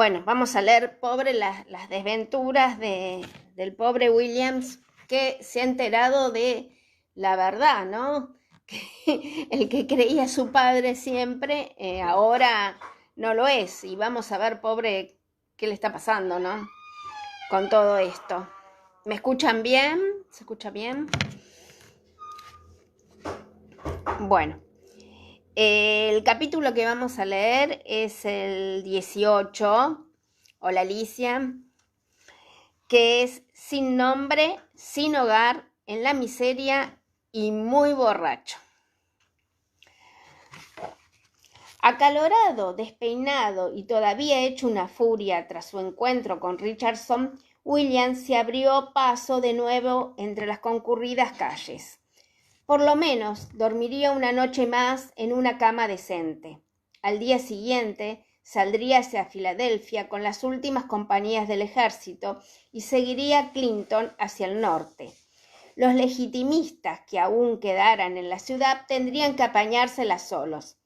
Bueno, vamos a leer, pobre, las desventuras del pobre Williams, que se ha enterado de la verdad, ¿no? Que el que creía su padre siempre, ahora no lo es. Y vamos a ver, pobre, qué le está pasando, ¿no? Con todo esto. ¿Me escuchan bien? ¿Se escucha bien? Bueno, el capítulo que vamos a leer es el 18. Hola, Alicia. Que es sin nombre, sin hogar, en la miseria y muy borracho. Acalorado, despeinado y todavía hecho una furia tras su encuentro con Richardson, William se abrió paso de nuevo entre las concurridas calles. Por lo menos dormiría una noche más en una cama decente. Al día siguiente saldría hacia Filadelfia con las últimas compañías del ejército y seguiría Clinton hacia el norte. Los legitimistas que aún quedaran en la ciudad tendrían que apañárselas solos.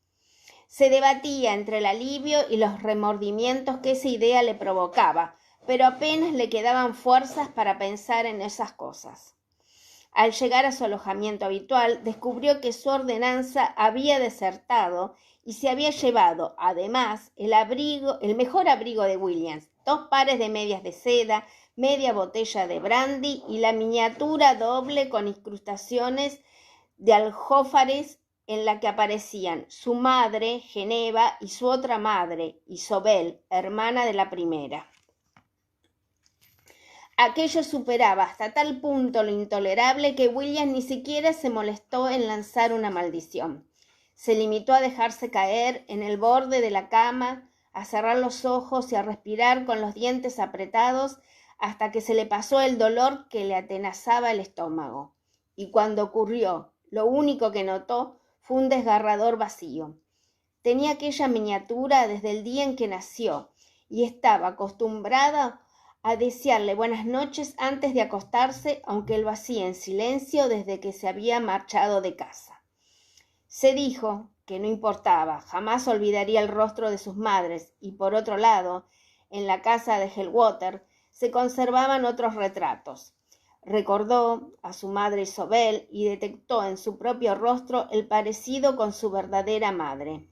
Se debatía entre el alivio y los remordimientos que esa idea le provocaba, pero apenas le quedaban fuerzas para pensar en esas cosas. Al llegar a su alojamiento habitual, descubrió que su ordenanza había desertado y se había llevado, además, el mejor abrigo de Williams, 2 pares de medias de seda, media botella de brandy y la miniatura doble con incrustaciones de aljófares en la que aparecían su madre, Geneva, y su otra madre, Isobel, hermana de la primera. Aquello superaba hasta tal punto lo intolerable que William ni siquiera se molestó en lanzar una maldición. Se limitó a dejarse caer en el borde de la cama, a cerrar los ojos y a respirar con los dientes apretados hasta que se le pasó el dolor que le atenazaba el estómago. Y cuando ocurrió, lo único que notó fue un desgarrador vacío. Tenía aquella miniatura desde el día en que nació y estaba acostumbrada a desearle buenas noches antes de acostarse, aunque lo hacía en silencio desde que se había marchado de casa. Se dijo que no importaba, jamás olvidaría el rostro de sus madres, y por otro lado, en la casa de Helwater se conservaban otros retratos. Recordó a su madre Isobel y detectó en su propio rostro el parecido con su verdadera madre.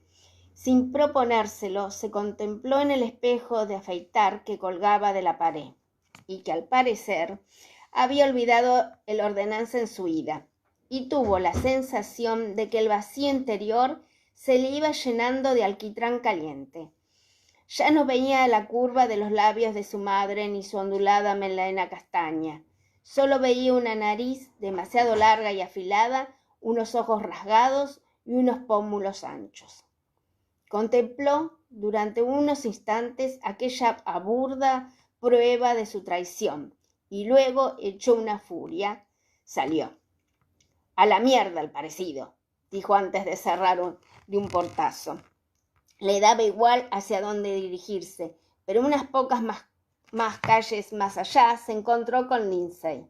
Sin proponérselo, se contempló en el espejo de afeitar que colgaba de la pared, y que al parecer había olvidado el ordenanza en su ida, y tuvo la sensación de que el vacío interior se le iba llenando de alquitrán caliente. Ya no veía la curva de los labios de su madre ni su ondulada melena castaña. Solo veía una nariz demasiado larga y afilada, unos ojos rasgados y unos pómulos anchos. Contempló durante unos instantes aquella aburda prueba de su traición y luego echó una furia. Salió. A la mierda el parecido, dijo antes de cerrar de un portazo. Le daba igual hacia dónde dirigirse, pero unas pocas más calles más allá se encontró con Lindsay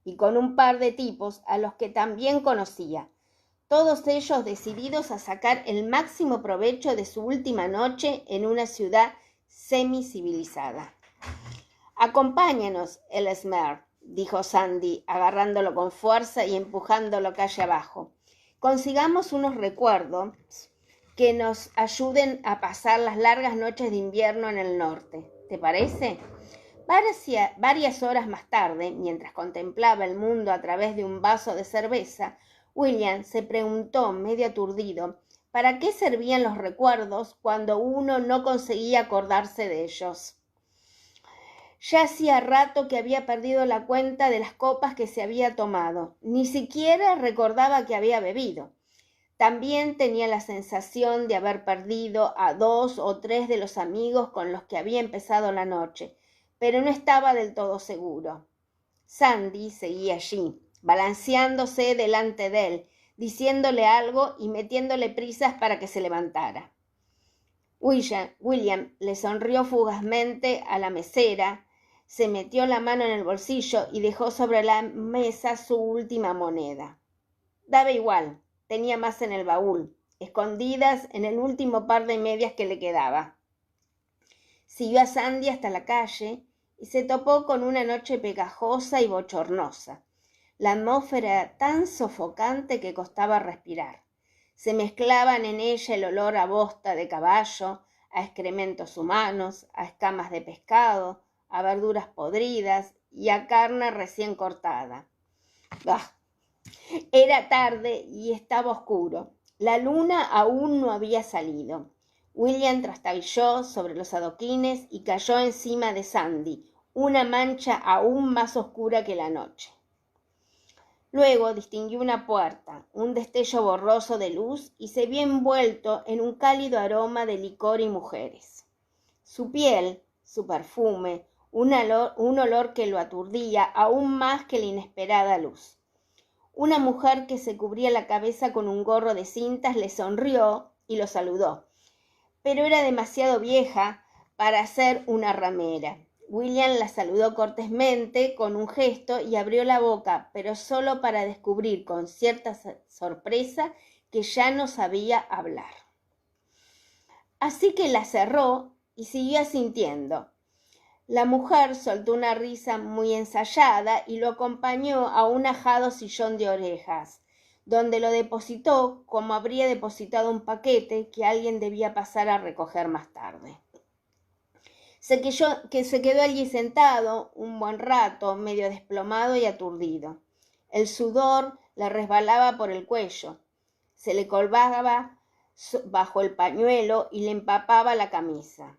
y con un par de tipos a los que también conocía, todos ellos decididos a sacar el máximo provecho de su última noche en una ciudad semi-civilizada. «Acompáñanos, Ellesmere», dijo Sandy, agarrándolo con fuerza y empujándolo calle abajo. «Consigamos unos recuerdos que nos ayuden a pasar las largas noches de invierno en el norte. ¿Te parece?» Varias horas más tarde, mientras contemplaba el mundo a través de un vaso de cerveza, William se preguntó, medio aturdido, ¿para qué servían los recuerdos cuando uno no conseguía acordarse de ellos? Ya hacía rato que había perdido la cuenta de las copas que se había tomado. Ni siquiera recordaba que había bebido. También tenía la sensación de haber perdido a 2 o 3 de los amigos con los que había empezado la noche, pero no estaba del todo seguro. Sandy seguía allí, balanceándose delante de él, diciéndole algo y metiéndole prisas para que se levantara. William le sonrió fugazmente a la mesera, se metió la mano en el bolsillo y dejó sobre la mesa su última moneda. Daba igual, tenía más en el baúl, escondidas en el último par de medias que le quedaba. Siguió a Sandy hasta la calle y se topó con una noche pegajosa y bochornosa. La atmósfera era tan sofocante que costaba respirar. Se mezclaban en ella el olor a bosta de caballo, a excrementos humanos, a escamas de pescado, a verduras podridas y a carne recién cortada. ¡Ah! Era tarde y estaba oscuro. La luna aún no había salido. William trastabilló sobre los adoquines y cayó encima de Sandy, una mancha aún más oscura que la noche. Luego distinguió una puerta, un destello borroso de luz y se vio envuelto en un cálido aroma de licor y mujeres. Su piel, su perfume, un olor que lo aturdía aún más que la inesperada luz. Una mujer que se cubría la cabeza con un gorro de cintas le sonrió y lo saludó, pero era demasiado vieja para ser una ramera. William la saludó cortésmente con un gesto y abrió la boca, pero solo para descubrir con cierta sorpresa que ya no sabía hablar. Así que la cerró y siguió asintiendo. La mujer soltó una risa muy ensayada y lo acompañó a un ajado sillón de orejas, donde lo depositó como habría depositado un paquete que alguien debía pasar a recoger más tarde. Se quedó allí sentado un buen rato, medio desplomado y aturdido. El sudor le resbalaba por el cuello, se le colgaba bajo el pañuelo y le empapaba la camisa.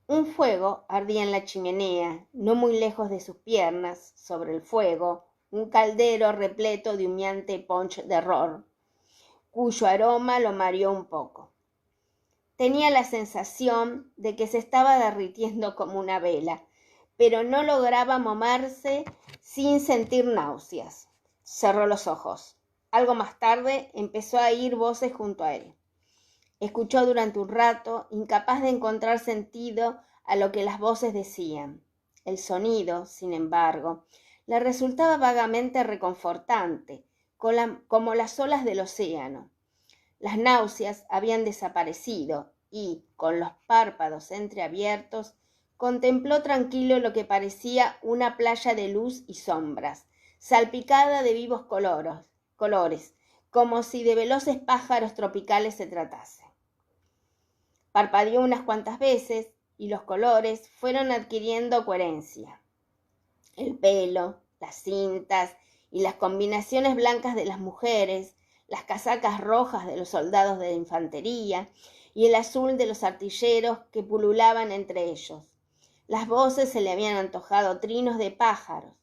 Un fuego ardía en la chimenea, no muy lejos de sus piernas, sobre el fuego, un caldero repleto de humeante punch de ron, cuyo aroma lo mareó un poco. Tenía la sensación de que se estaba derritiendo como una vela, pero no lograba moverse sin sentir náuseas. Cerró los ojos. Algo más tarde empezó a oír voces junto a él. Escuchó durante un rato, incapaz de encontrar sentido a lo que las voces decían. El sonido, sin embargo, le resultaba vagamente reconfortante, como las olas del océano. Las náuseas habían desaparecido y, con los párpados entreabiertos, contempló tranquilo lo que parecía una playa de luz y sombras, salpicada de vivos colores, como si de veloces pájaros tropicales se tratase. Parpadeó unas cuantas veces y los colores fueron adquiriendo coherencia. El pelo, las cintas y las combinaciones blancas de las mujeres, las casacas rojas de los soldados de infantería y el azul de los artilleros que pululaban entre ellos. Las voces se le habían antojado trinos de pájaros,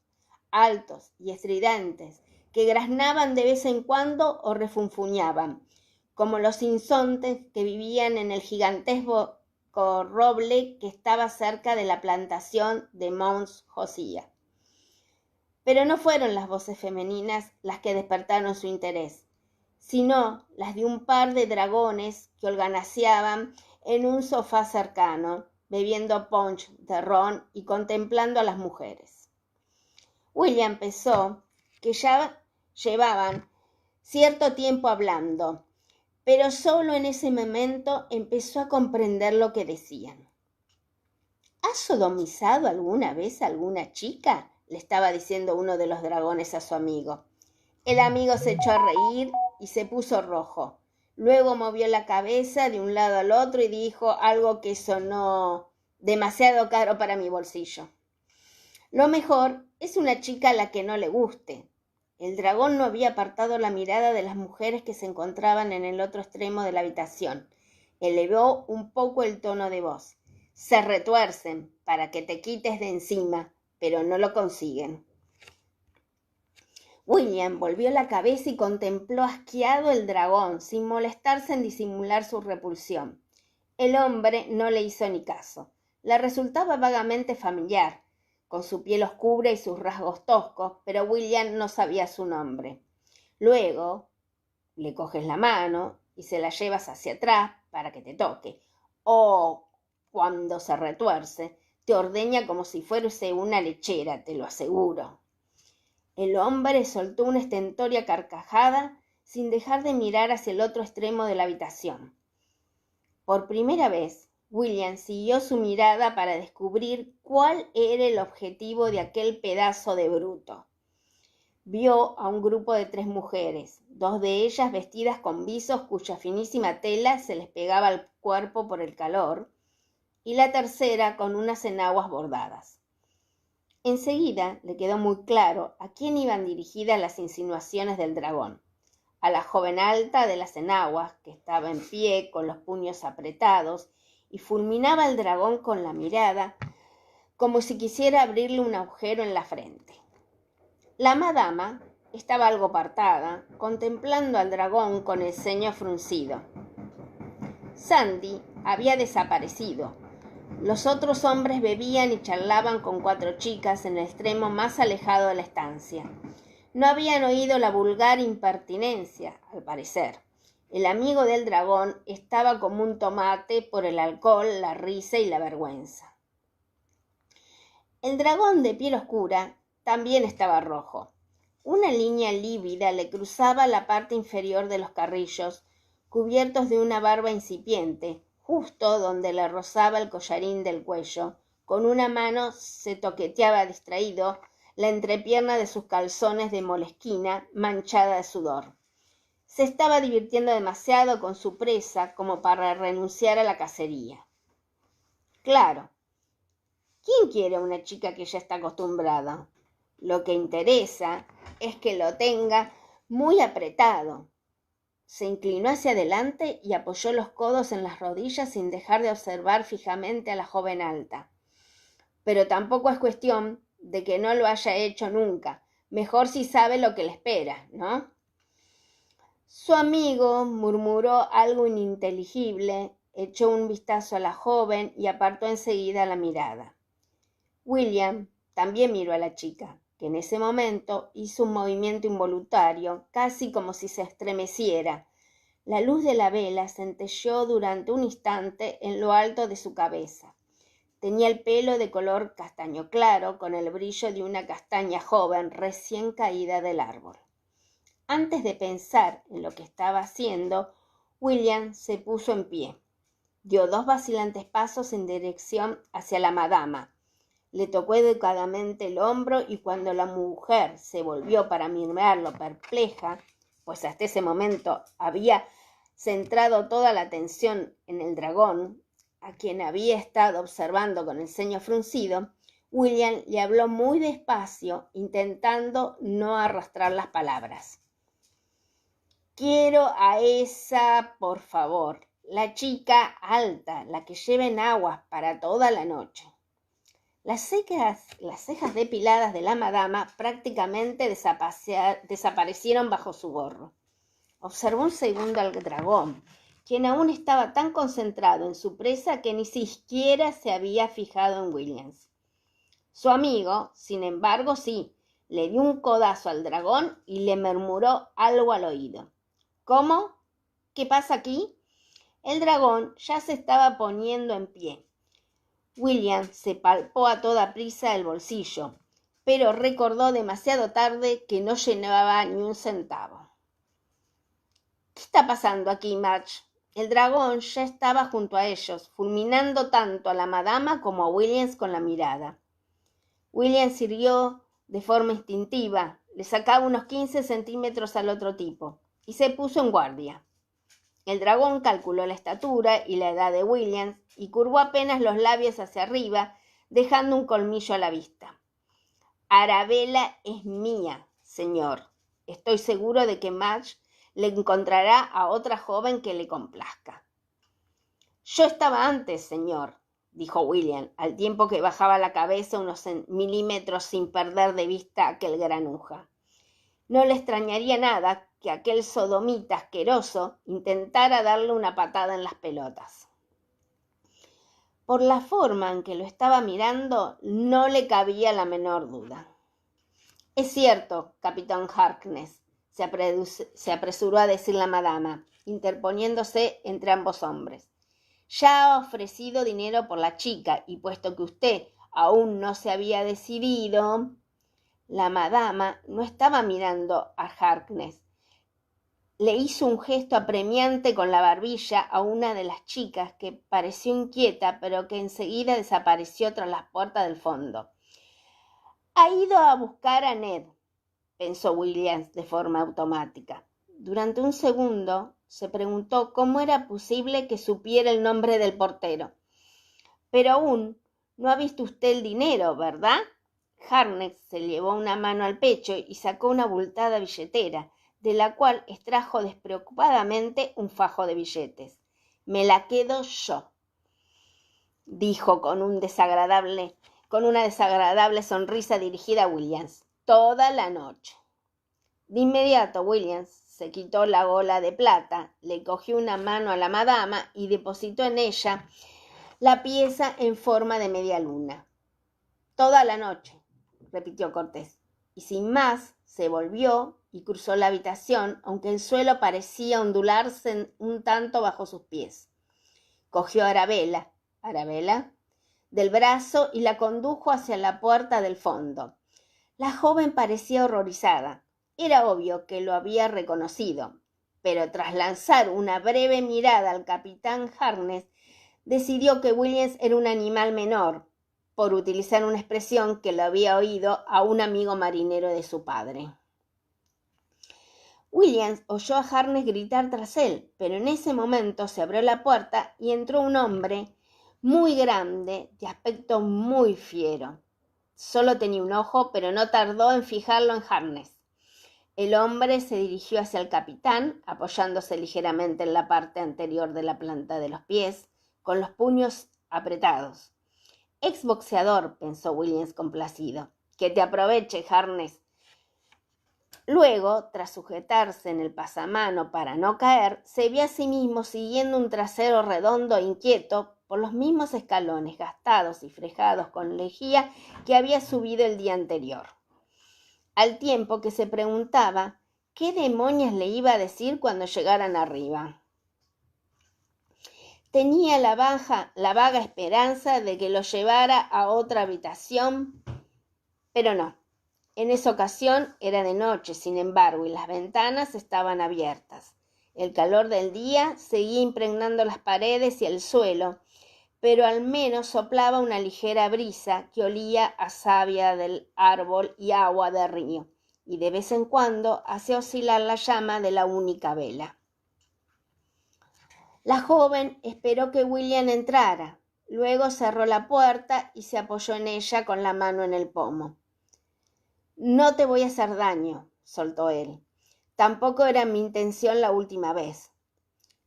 altos y estridentes, que graznaban de vez en cuando o refunfuñaban, como los insontes que vivían en el gigantesco roble que estaba cerca de la plantación de Mons Josiah. Pero no fueron las voces femeninas las que despertaron su interés, sino las de un par de dragones que holganaseaban en un sofá cercano, bebiendo punch de ron y contemplando a las mujeres. William pensó que ya llevaban cierto tiempo hablando, pero solo en ese momento empezó a comprender lo que decían. ¿Has sodomizado alguna vez a alguna chica?, le estaba diciendo uno de los dragones a su amigo. El amigo se echó a reír y se puso rojo. Luego movió la cabeza de un lado al otro y dijo algo que sonó demasiado caro para mi bolsillo. Lo mejor es una chica a la que no le guste. El dragón no había apartado la mirada de las mujeres que se encontraban en el otro extremo de la habitación. Elevó un poco el tono de voz. Se retuercen para que te quites de encima, pero no lo consiguen. William volvió la cabeza y contempló asqueado el dragón, sin molestarse en disimular su repulsión. El hombre no le hizo ni caso. Le resultaba vagamente familiar, con su piel oscura y sus rasgos toscos, pero William no sabía su nombre. Luego le coges la mano y se la llevas hacia atrás para que te toque. O, cuando se retuerce, te ordeña como si fuese una lechera, te lo aseguro. El hombre soltó una estentórea carcajada sin dejar de mirar hacia el otro extremo de la habitación. Por primera vez, William siguió su mirada para descubrir cuál era el objetivo de aquel pedazo de bruto. Vio a un grupo de 3 mujeres, 2 de ellas vestidas con visos cuya finísima tela se les pegaba al cuerpo por el calor, y la tercera con unas enaguas bordadas. Enseguida le quedó muy claro a quién iban dirigidas las insinuaciones del dragón. A la joven alta de las enaguas, que estaba en pie con los puños apretados y fulminaba al dragón con la mirada, como si quisiera abrirle un agujero en la frente. La madama estaba algo apartada, contemplando al dragón con el ceño fruncido. Sandy había desaparecido. Los otros hombres bebían y charlaban con 4 chicas en el extremo más alejado de la estancia. No habían oído la vulgar impertinencia, al parecer. El amigo del dragón estaba como un tomate por el alcohol, la risa y la vergüenza. El dragón de piel oscura también estaba rojo. Una línea lívida le cruzaba la parte inferior de los carrillos, cubiertos de una barba incipiente, justo donde le rozaba el collarín del cuello. Con una mano se toqueteaba distraído la entrepierna de sus calzones de molesquina manchada de sudor. Se estaba divirtiendo demasiado con su presa como para renunciar a la cacería. Claro, ¿quién quiere a una chica que ya está acostumbrada? Lo que interesa es que lo tenga muy apretado. Se inclinó hacia adelante y apoyó los codos en las rodillas sin dejar de observar fijamente a la joven alta. Pero tampoco es cuestión de que no lo haya hecho nunca. Mejor si sabe lo que le espera, ¿no? Su amigo murmuró algo ininteligible, echó un vistazo a la joven y apartó enseguida la mirada. William también miró a la chica, que en ese momento hizo un movimiento involuntario, casi como si se estremeciera. La luz de la vela centelleó durante un instante en lo alto de su cabeza. Tenía el pelo de color castaño claro, con el brillo de una castaña joven recién caída del árbol. Antes de pensar en lo que estaba haciendo, William se puso en pie. Dio 2 vacilantes pasos en dirección hacia la madama. Le tocó educadamente el hombro y cuando la mujer se volvió para mirarlo perpleja, pues hasta ese momento había centrado toda la atención en el dragón, a quien había estado observando con el ceño fruncido, William le habló muy despacio, intentando no arrastrar las palabras. Quiero a esa, por favor, la chica alta, la que lleva enaguas para toda la noche. Las cejas depiladas de la madama prácticamente desaparecieron bajo su gorro. Observó un segundo al dragón, quien aún estaba tan concentrado en su presa que ni siquiera se había fijado en Williams. Su amigo, sin embargo, sí, le dio un codazo al dragón y le murmuró algo al oído. ¿Cómo? ¿Qué pasa aquí? El dragón ya se estaba poniendo en pie. William se palpó a toda prisa el bolsillo, pero recordó demasiado tarde que no llevaba ni un centavo. ¿Qué está pasando aquí, Marge? El dragón ya estaba junto a ellos, fulminando tanto a la madama como a Williams con la mirada. William siguió de forma instintiva, le sacaba unos 15 centímetros al otro tipo, y se puso en guardia. El dragón calculó la estatura y la edad de Williams y curvó apenas los labios hacia arriba, dejando un colmillo a la vista. Arabella es mía, señor. Estoy seguro de que Marge le encontrará a otra joven que le complazca. Yo estaba antes, señor, dijo William, al tiempo que bajaba la cabeza unos milímetros sin perder de vista aquel granuja. No le extrañaría nada que aquel sodomita asqueroso intentara darle una patada en las pelotas. Por la forma en que lo estaba mirando, no le cabía la menor duda. Es cierto, capitán Harkness, se apresuró a decir la madama, interponiéndose entre ambos hombres. Ya ha ofrecido dinero por la chica, y puesto que usted aún no se había decidido... La madama no estaba mirando a Harkness, le hizo un gesto apremiante con la barbilla a una de las chicas que pareció inquieta, pero que enseguida desapareció tras las puertas del fondo. Ha ido a buscar a Ned, pensó Williams de forma automática. Durante un segundo se preguntó cómo era posible que supiera el nombre del portero. Pero aún no ha visto usted el dinero, ¿verdad? Harkness se llevó una mano al pecho y sacó una abultada billetera, de la cual extrajo despreocupadamente un fajo de billetes. Me la quedo yo, dijo con una desagradable sonrisa dirigida a Williams. Toda la noche. De inmediato Williams se quitó la gola de plata, le cogió una mano a la madama y depositó en ella la pieza en forma de media luna. Toda la noche, repitió Cortés, y sin más se volvió y cruzó la habitación, aunque el suelo parecía ondularse un tanto bajo sus pies. Cogió a Arabella del brazo y la condujo hacia la puerta del fondo. La joven parecía horrorizada. Era obvio que lo había reconocido, pero tras lanzar una breve mirada al capitán Harkness, decidió que Williams era un animal menor, por utilizar una expresión que lo había oído a un amigo marinero de su padre. Williams oyó a Harkness gritar tras él, pero en ese momento se abrió la puerta y entró un hombre muy grande, de aspecto muy fiero. Solo tenía un ojo, pero no tardó en fijarlo en Harkness. El hombre se dirigió hacia el capitán, apoyándose ligeramente en la parte anterior de la planta de los pies, con los puños apretados. Exboxeador, pensó Williams complacido. Que te aproveche, Harkness. Luego, tras sujetarse en el pasamano para no caer, se vio a sí mismo siguiendo un trasero redondo e inquieto por los mismos escalones gastados y fregados con lejía que había subido el día anterior. Al tiempo que se preguntaba qué demonios le iba a decir cuando llegaran arriba. Tenía la vaga esperanza de que lo llevara a otra habitación, pero no. En esa ocasión era de noche, sin embargo, y las ventanas estaban abiertas. El calor del día seguía impregnando las paredes y el suelo, pero al menos soplaba una ligera brisa que olía a savia del árbol y agua de río, y de vez en cuando hacía oscilar la llama de la única vela. La joven esperó que William entrara, luego cerró la puerta y se apoyó en ella con la mano en el pomo. No te voy a hacer daño, soltó él. Tampoco era mi intención la última vez.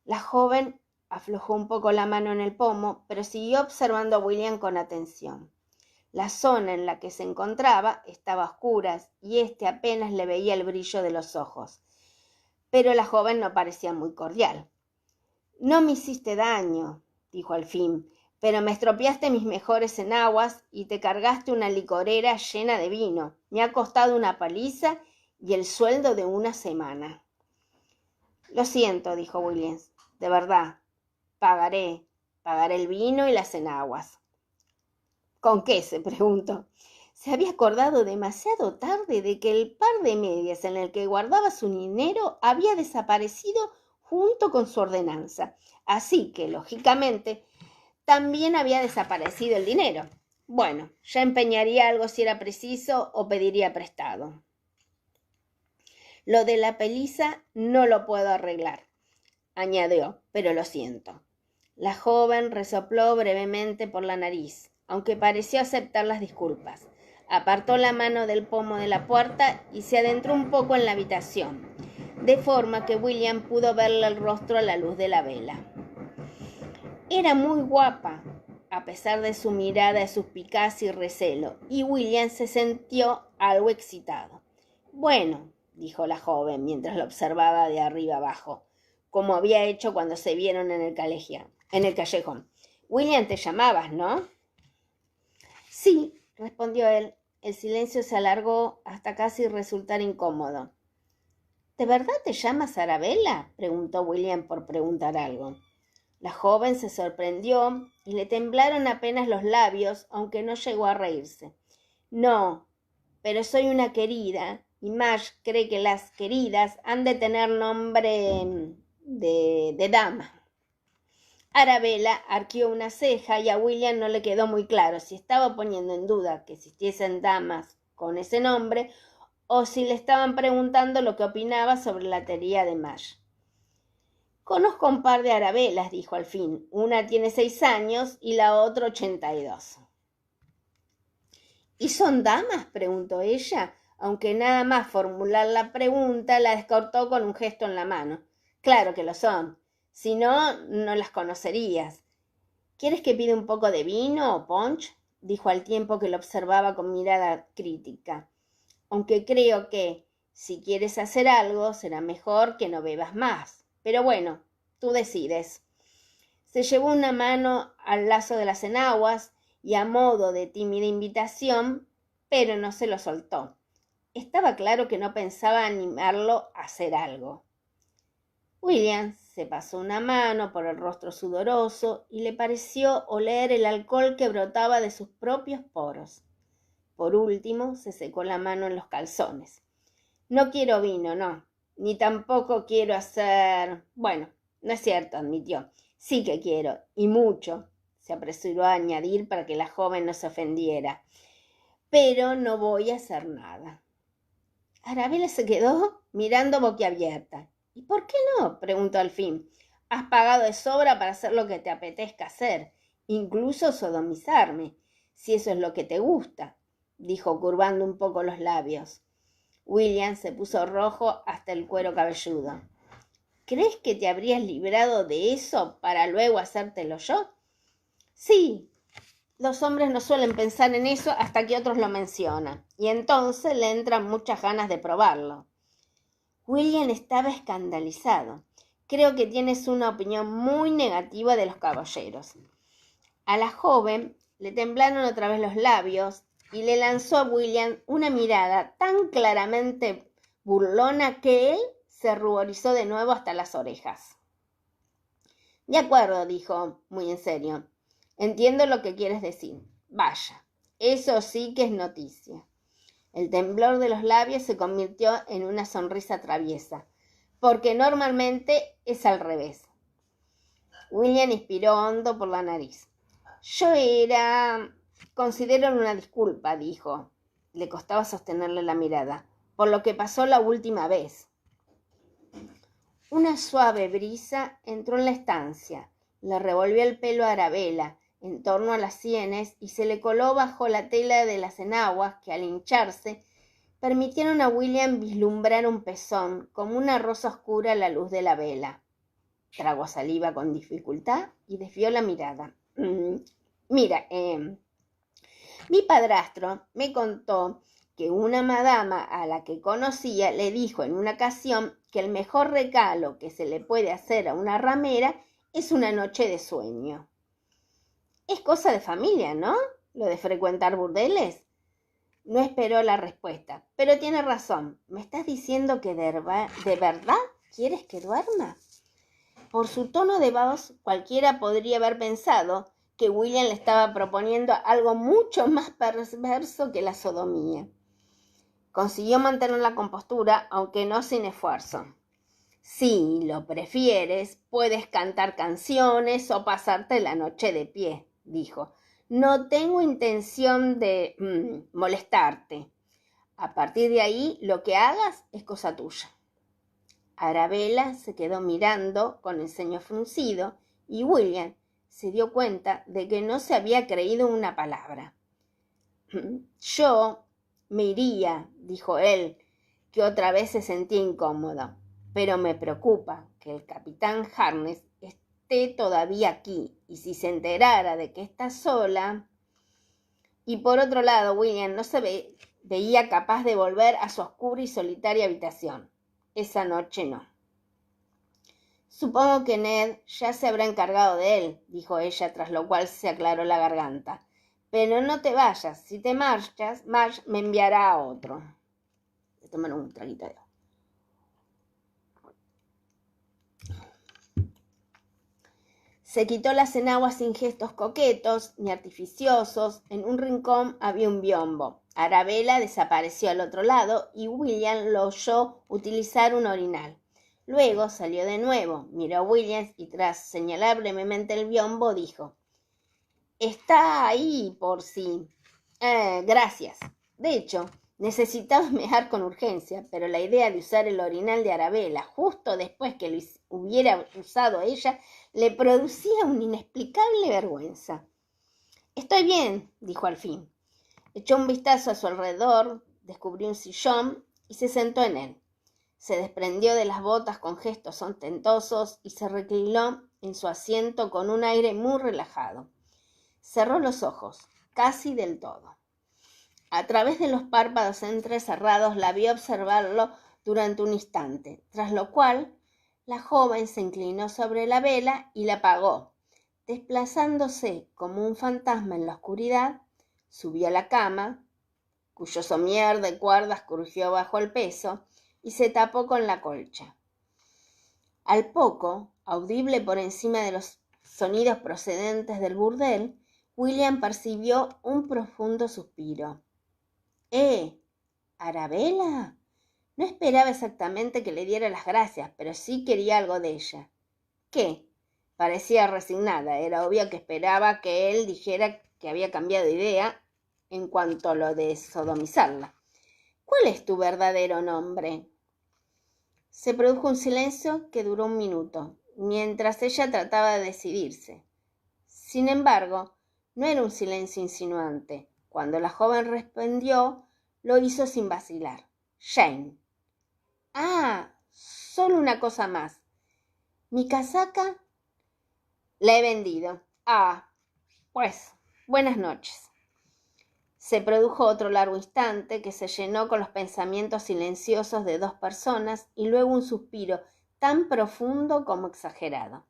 La joven aflojó un poco la mano en el pomo, pero siguió observando a William con atención. La zona en la que se encontraba estaba a oscuras y éste apenas le veía el brillo de los ojos. Pero la joven no parecía muy cordial. No me hiciste daño, dijo al fin, pero me estropeaste mis mejores enaguas y te cargaste una licorera llena de vino. Me ha costado una paliza y el sueldo de una semana. Lo siento, dijo Williams, de verdad. Pagaré el vino y las enaguas. ¿Con qué?, se preguntó. Se había acordado demasiado tarde de que el par de medias en el que guardaba su dinero había desaparecido junto con su ordenanza. Así que, lógicamente, también había desaparecido el dinero. Bueno, ya empeñaría algo si era preciso o pediría prestado. Lo de la paliza no lo puedo arreglar, añadió, pero lo siento. La joven resopló brevemente por la nariz, aunque pareció aceptar las disculpas. Apartó la mano del pomo de la puerta y se adentró un poco en la habitación, de forma que William pudo verle el rostro a la luz de la vela. Era muy guapa, a pesar de su mirada de suspicaz y recelo, y William se sintió algo excitado. Bueno, dijo la joven mientras lo observaba de arriba abajo, como había hecho cuando se vieron en el callejón. William, te llamabas, ¿no? Sí, respondió él. El silencio se alargó hasta casi resultar incómodo. ¿De verdad te llamas Arabella?, preguntó William por preguntar algo. La joven se sorprendió y le temblaron apenas los labios, aunque no llegó a reírse. No, pero soy una querida y Madge cree que las queridas han de tener nombre de dama. Arabella arqueó una ceja y a William no le quedó muy claro si estaba poniendo en duda que existiesen damas con ese nombre o si le estaban preguntando lo que opinaba sobre la teoría de Madge. Conozco un par de Arabelas, dijo al fin. Una tiene 6 años y la otra 82. ¿Y son damas?, preguntó ella, aunque nada más formular la pregunta la descortó con un gesto en la mano. Claro que lo son. Si no, no las conocerías. ¿Quieres que pida un poco de vino o punch?, dijo al tiempo que lo observaba con mirada crítica. Aunque creo que, si quieres hacer algo, será mejor que no bebas más. Pero bueno, tú decides. Se llevó una mano al lazo de las enaguas y a modo de tímida invitación, pero no se lo soltó. Estaba claro que no pensaba animarlo a hacer algo. William se pasó una mano por el rostro sudoroso y le pareció oler el alcohol que brotaba de sus propios poros. Por último, se secó la mano en los calzones. No quiero vino, no, ni tampoco quiero hacer... Bueno, no es cierto, admitió. Sí que quiero, y mucho, se apresuró a añadir para que la joven no se ofendiera. Pero no voy a hacer nada. Arabella se quedó mirando boquiabierta. ¿Y por qué no?, preguntó al fin. Has pagado de sobra para hacer lo que te apetezca hacer, incluso sodomizarme, si eso es lo que te gusta, dijo curvando un poco los labios. William se puso rojo hasta el cuero cabelludo. ¿Crees que te habrías librado de eso para luego hacértelo yo? Sí, los hombres no suelen pensar en eso hasta que otros lo mencionan, y entonces le entran muchas ganas de probarlo. William estaba escandalizado. Creo que tienes una opinión muy negativa de los caballeros. A la joven le temblaron otra vez los labios y le lanzó a William una mirada tan claramente burlona que él se ruborizó de nuevo hasta las orejas. De acuerdo, dijo, muy en serio. Entiendo lo que quieres decir. Vaya, eso sí que es noticia. El temblor de los labios se convirtió en una sonrisa traviesa, porque normalmente es al revés. William inspiró hondo por la nariz. Considero una disculpa, dijo. Le costaba sostenerle la mirada, por lo que pasó la última vez. Una suave brisa entró en la estancia, le revolvió el pelo a Arabella en torno a las sienes y se le coló bajo la tela de las enaguas que, al hincharse, permitieron a William vislumbrar un pezón como una rosa oscura a la luz de la vela. Tragó saliva con dificultad y desvió la mirada. Mira, mi padrastro me contó que una madama a la que conocía le dijo en una ocasión que el mejor regalo que se le puede hacer a una ramera es una noche de sueño. Es cosa de familia, ¿no?, lo de frecuentar burdeles. No esperó la respuesta, pero tiene razón. ¿Me estás diciendo que de verdad quieres que duerma? Por su tono de voz, cualquiera podría haber pensado que William le estaba proponiendo algo mucho más perverso que la sodomía. Consiguió mantener la compostura, aunque no sin esfuerzo. Si lo prefieres, puedes cantar canciones o pasarte la noche de pie, dijo. No tengo intención de molestarte. A partir de ahí, lo que hagas es cosa tuya. Arabella se quedó mirando con el ceño fruncido y William se dio cuenta de que no se había creído una palabra. Yo me iría, dijo él, que otra vez se sentía incómodo, pero me preocupa que el capitán Harkness esté todavía aquí, y si se enterara de que está sola... Y por otro lado, William no se veía capaz de volver a su oscura y solitaria habitación. Esa noche no. Supongo que Ned ya se habrá encargado de él, dijo ella, tras lo cual se aclaró la garganta. Pero no te vayas. Si te marchas, Marge me enviará a otro. Voy a tomar un traguito de agua. Se quitó las enaguas sin gestos coquetos ni artificiosos. En un rincón había un biombo. Arabella desapareció al otro lado y William lo oyó utilizar un orinal. Luego salió de nuevo, miró a Williams y tras señalar brevemente el biombo dijo: «Está ahí por si...» Gracias. De hecho, necesitaba mear con urgencia, pero la idea de usar el orinal de Arabella justo después que lo hubiera usado ella le producía una inexplicable vergüenza. «Estoy bien», dijo al fin. Echó un vistazo a su alrededor, descubrió un sillón y se sentó en él. Se desprendió de las botas con gestos ostentosos y se reclinó en su asiento con un aire muy relajado. Cerró los ojos, casi del todo. A través de los párpados entrecerrados la vio observarlo durante un instante, tras lo cual la joven se inclinó sobre la vela y la apagó. Desplazándose como un fantasma en la oscuridad, subió a la cama, cuyo somier de cuerdas crujió bajo el peso, y se tapó con la colcha. Al poco, audible por encima de los sonidos procedentes del burdel, William percibió un profundo suspiro. ¿Arabella? No esperaba exactamente que le diera las gracias, pero sí quería algo de ella. ¿Qué? Parecía resignada. Era obvio que esperaba que él dijera que había cambiado de idea en cuanto a lo de sodomizarla. ¿Cuál es tu verdadero nombre? Se produjo un silencio que duró un minuto, mientras ella trataba de decidirse. Sin embargo, no era un silencio insinuante. Cuando la joven respondió, lo hizo sin vacilar. Jane. Solo una cosa más. ¿Mi casaca? La he vendido. Pues, buenas noches. Se produjo otro largo instante que se llenó con los pensamientos silenciosos de dos personas y luego un suspiro tan profundo como exagerado.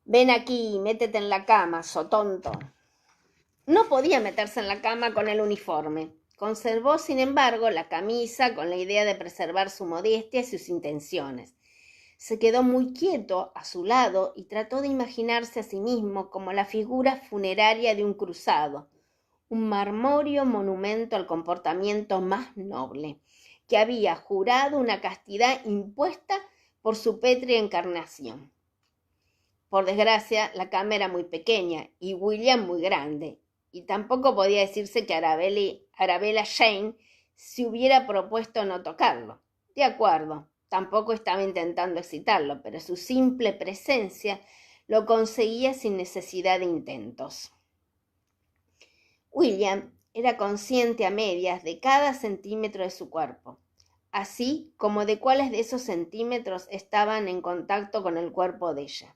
«Ven aquí, métete en la cama, sotonto». No podía meterse en la cama con el uniforme. Conservó, sin embargo, la camisa con la idea de preservar su modestia y sus intenciones. Se quedó muy quieto a su lado y trató de imaginarse a sí mismo como la figura funeraria de un cruzado, un marmóreo monumento al comportamiento más noble, que había jurado una castidad impuesta por su pétrea encarnación. Por desgracia, la cama era muy pequeña y William muy grande, y tampoco podía decirse que Arabella Jane se hubiera propuesto no tocarlo. De acuerdo, tampoco estaba intentando excitarlo, pero su simple presencia lo conseguía sin necesidad de intentos. William era consciente a medias de cada centímetro de su cuerpo, así como de cuáles de esos centímetros estaban en contacto con el cuerpo de ella.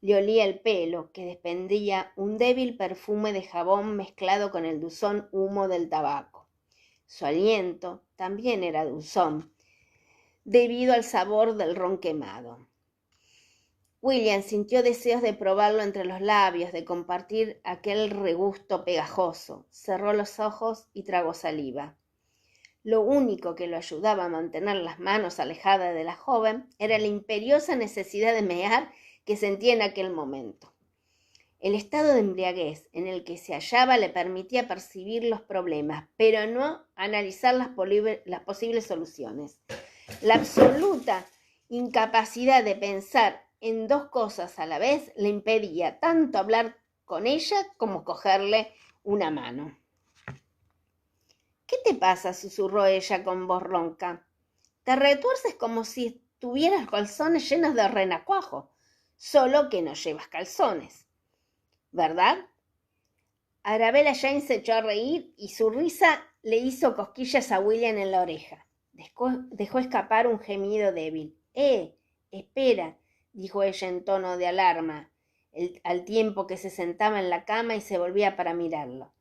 Le olía el pelo, que desprendía un débil perfume de jabón mezclado con el dulzón humo del tabaco. Su aliento también era dulzón, debido al sabor del ron quemado. William sintió deseos de probarlo entre los labios, de compartir aquel regusto pegajoso. Cerró los ojos y tragó saliva. Lo único que lo ayudaba a mantener las manos alejadas de la joven era la imperiosa necesidad de mear que sentía en aquel momento. El estado de embriaguez en el que se hallaba le permitía percibir los problemas, pero no analizar las posibles soluciones. La absoluta incapacidad de pensar en dos cosas a la vez le impedía tanto hablar con ella como cogerle una mano. «¿Qué te pasa?», susurró ella con voz ronca. «Te retuerces como si tuvieras calzones llenos de renacuajo, solo que no llevas calzones, ¿verdad?». Arabella Jane se echó a reír y su risa le hizo cosquillas a William en la oreja. Dejó escapar un gemido débil. Espera», dijo ella en tono de alarma, al tiempo que se sentaba en la cama y se volvía para mirarlo.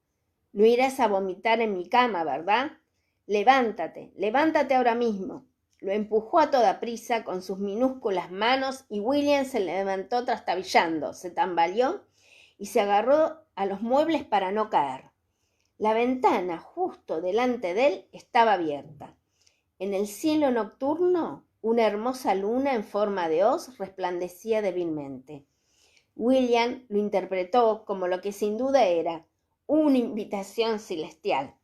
«No irás a vomitar en mi cama, ¿verdad? Levántate ahora mismo». Lo empujó a toda prisa con sus minúsculas manos y William se levantó trastabillando, se tambaleó y se agarró a los muebles para no caer. La ventana justo delante de él estaba abierta. En el cielo nocturno Una hermosa luna en forma de hoz resplandecía débilmente. William lo interpretó como lo que sin duda era, una invitación celestial.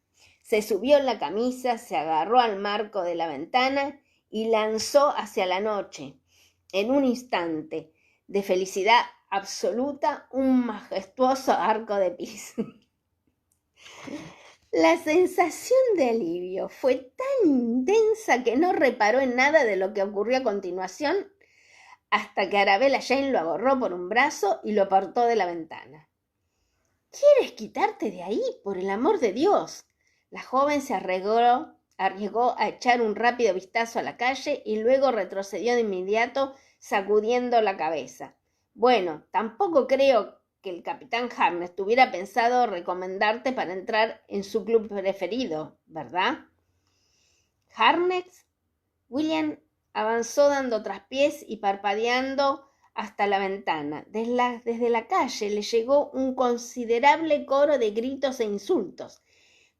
Se subió en la camisa, se agarró al marco de la ventana y lanzó hacia la noche, en un instante de felicidad absoluta, un majestuoso arco de pis. La sensación de alivio fue tan intensa que no reparó en nada de lo que ocurrió a continuación hasta que Arabella Jane lo agarró por un brazo y lo apartó de la ventana. ¿Quieres quitarte de ahí, por el amor de Dios? La joven se arriesgó a echar un rápido vistazo a la calle y luego retrocedió de inmediato sacudiendo la cabeza. Bueno, tampoco creo que el capitán Harkness tuviera pensado recomendarte para entrar en su club preferido, ¿verdad? ¿Harkness? William avanzó dando traspiés y parpadeando hasta la ventana. Desde la calle le llegó un considerable coro de gritos e insultos,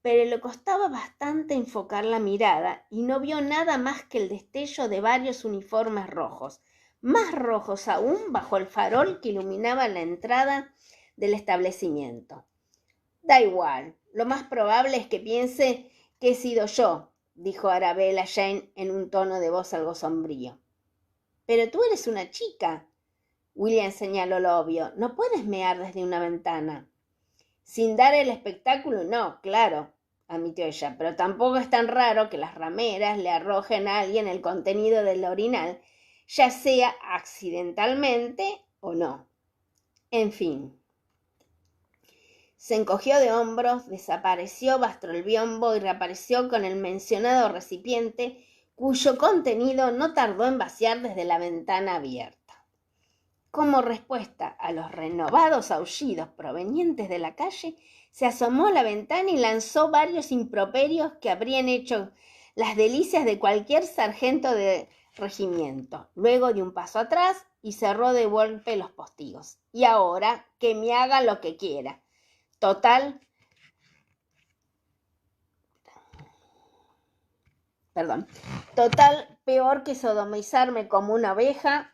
pero le costaba bastante enfocar la mirada y no vio nada más que el destello de varios uniformes rojos, más rojos aún bajo el farol que iluminaba la entrada del establecimiento. Da igual, lo más probable es que piense que he sido yo, dijo Arabella Jane en un tono de voz algo sombrío. Pero tú eres una chica. William señaló lo obvio. No puedes mear desde una ventana. Sin dar el espectáculo, no, claro, admitió ella, pero tampoco es tan raro que las rameras le arrojen a alguien el contenido del orinal, ya sea accidentalmente o no. En fin. Se encogió de hombros, desapareció bajo el biombo y reapareció con el mencionado recipiente, cuyo contenido no tardó en vaciar desde la ventana abierta. Como respuesta a los renovados aullidos provenientes de la calle, se asomó a la ventana y lanzó varios improperios que habrían hecho las delicias de cualquier sargento de regimiento. Luego dio un paso atrás y cerró de golpe los postigos. Y ahora que me haga lo que quiera. Total, peor que sodomizarme como una oveja,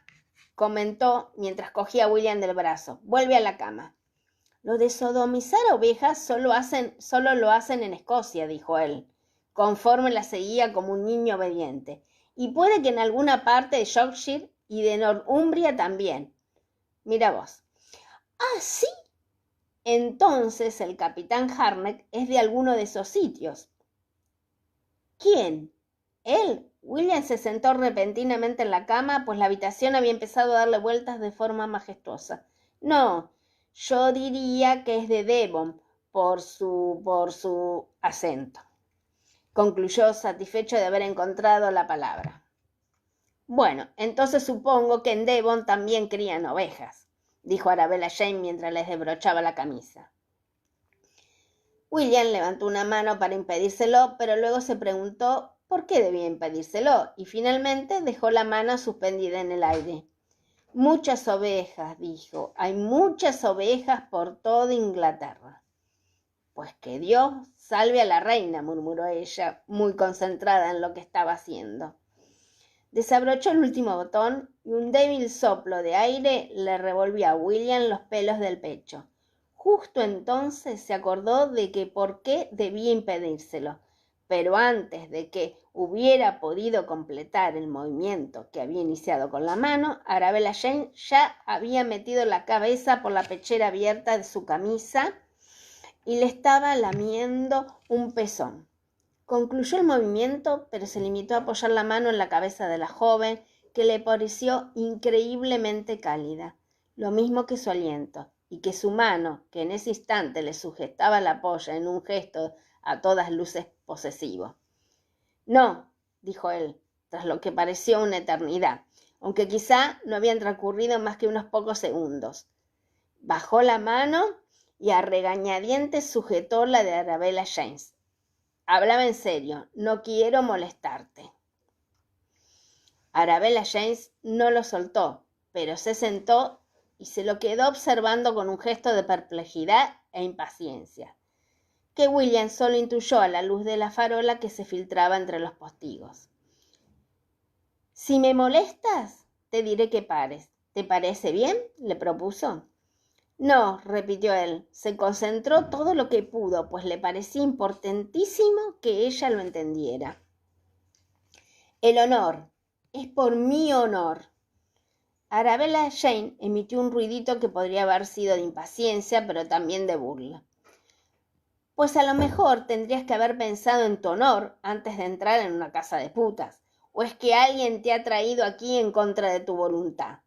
comentó mientras cogía a William del brazo. Vuelve a la cama. Lo de sodomizar ovejas solo lo hacen en Escocia, dijo él, conforme la seguía como un niño obediente. Y puede que en alguna parte de Yorkshire y de Northumbria también. Mira vos. Ah, sí. Entonces el capitán Harkness es de alguno de esos sitios. ¿Quién? Él. William se sentó repentinamente en la cama, pues la habitación había empezado a darle vueltas de forma majestuosa. No, yo diría que es de Devon, por su acento, concluyó satisfecho de haber encontrado la palabra. Bueno, entonces supongo que en Devon también crían ovejas, dijo Arabella Jane mientras les desbrochaba la camisa. William levantó una mano para impedírselo, pero luego se preguntó por qué debía impedírselo y finalmente dejó la mano suspendida en el aire. Muchas ovejas, dijo, hay muchas ovejas por toda Inglaterra. Pues que Dios salve a la reina, murmuró ella, muy concentrada en lo que estaba haciendo. Desabrochó el último botón y un débil soplo de aire le revolvió a William los pelos del pecho. Justo entonces se acordó de que por qué debía impedírselo, pero antes de que hubiera podido completar el movimiento que había iniciado con la mano, Arabella Jane ya había metido la cabeza por la pechera abierta de su camisa y le estaba lamiendo un pezón. Concluyó el movimiento, pero se limitó a apoyar la mano en la cabeza de la joven, que le pareció increíblemente cálida, lo mismo que su aliento, y que su mano, que en ese instante le sujetaba la polla en un gesto a todas luces posesivo. No, dijo él, tras lo que pareció una eternidad, aunque quizá no habían transcurrido más que unos pocos segundos. Bajó la mano y a regañadientes sujetó la de Arabella Jane. Hablaba en serio, no quiero molestarte. Arabella Jane no lo soltó, pero se sentó y se lo quedó observando con un gesto de perplejidad e impaciencia, que William solo intuyó a la luz de la farola que se filtraba entre los postigos. Si me molestas, te diré que pares. ¿Te parece bien?, le propuso. No, repitió él. Se concentró todo lo que pudo, pues le parecía importantísimo que ella lo entendiera. El honor. Es por mi honor. Arabella Jane emitió un ruidito que podría haber sido de impaciencia, pero también de burla. Pues a lo mejor tendrías que haber pensado en tu honor antes de entrar en una casa de putas. ¿O es que alguien te ha traído aquí en contra de tu voluntad?